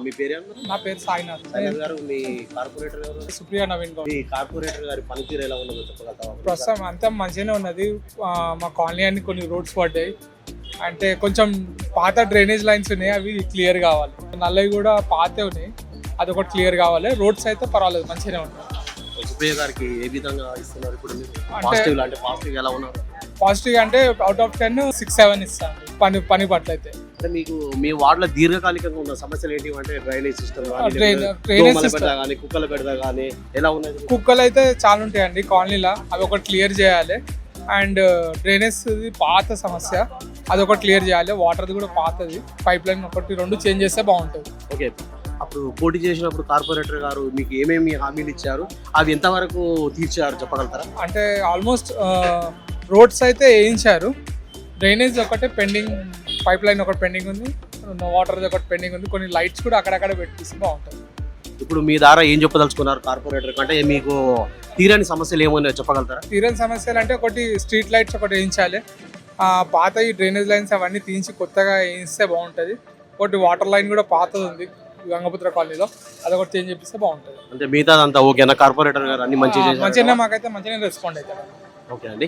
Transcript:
మీ పేరు నా పేరు సాయినాథ్. సాయినాథ్ గారు. మీ కార్పొరేటర్ గారు సుప్రియ నవీన్ గౌడ్. మీ కార్పొరేటర్ గారి పనితీరు ఎలా ఉన్నదో చెప్పగలుగుతావా? ప్రస్తుతం అంతా మంచిగానే ఉన్నది. మా కాలనీ అన్ని కొన్ని రోడ్స్ పడ్డాయి. అంటే కొంచెం పాత డ్రైనేజ్ లైన్స్ ఉన్నాయి, అవి క్లియర్ కావాలి. నల్లవి కూడా పాతే ఉన్నాయి, అది ఒకటి క్లియర్ కావాలి. రోడ్స్ అయితే పర్వాలేదు, మంచిగానే ఉన్నాయి. సుప్రియ గారికి ఏ విధంగా ఇస్తున్నారు ఇప్పుడు మీరు? అంటే పాజిటివ్ ఎలా ఉన్నారు? పాజిటివ్ అంటే అవుట్ ఆఫ్ 10 6-7 ఇస్తాను పని పట్ల అయితే. అంటే మీకు మీ వార్డులో దీర్ఘకాలికంగా ఉన్న సమస్యలు ఏంటి అంటే డ్రైనేజ్ సిస్టమ్ కానీ కుక్కల పెడతా కానీ ఎలా ఉన్నది? కుక్కలు అయితే చాలా ఉంటాయండి కాలనీలో, అవి ఒకటి క్లియర్ చేయాలి. అండ్ డ్రైనేజ్ పాత సమస్య, అది ఒకటి క్లియర్ చేయాలి. వాటర్ది కూడా పాతది, పైప్ లైన్ ఒకటి 2 చేంజ్ చేస్తే బాగుంటుంది. ఓకే, అప్పుడు పోటీ చేసినప్పుడు కార్పొరేటర్ గారు మీకు ఏమేమి హామీలు ఇచ్చారు, అవి ఎంతవరకు తీర్చారు చెప్పగలుగుతారా? అంటే ఆల్మోస్ట్ రోడ్స్ అయితే వేయించారు, డ్రైనేజ్ ఒకటే పెండింగ్, పైప్ లైన్ ఒకటి పెండింగ్ ఉంది, వాటర్ది ఒకటి పెండింగ్ ఉంది. కొన్ని లైట్స్ కూడా అక్కడక్కడ పెట్టిస్తే బాగుంటుంది. ఇప్పుడు మీ ద్వారా ఏం చెప్పదలుచుకున్నారు కార్పొరేటర్ అంటే? మీకు తీరని సమస్యలు ఏమన్నాయో చెప్పగలుగుతారా? తీరని సమస్యలు అంటే ఒకటి స్ట్రీట్ లైట్స్ ఒకటి వేయించాలి, పాత ఈ డ్రైనేజ్ లైన్స్ అవన్నీ తీయించి కొత్తగా వేయిస్తే బాగుంటుంది. ఒకటి వాటర్ లైన్ కూడా పాతది ఉంది గంగపుత్ర కాలనీలో, అదొకటి చేంజ్ చేపిస్తే బాగుంటుంది. అంటే మిగతాదంతా ఓకేనా? కార్పొరేటర్ గారు అన్ని మంచిగా మంచిగానే, మాకైతే మంచిగానే రెస్పాండ్ అవుతారు. ఓకే అండి.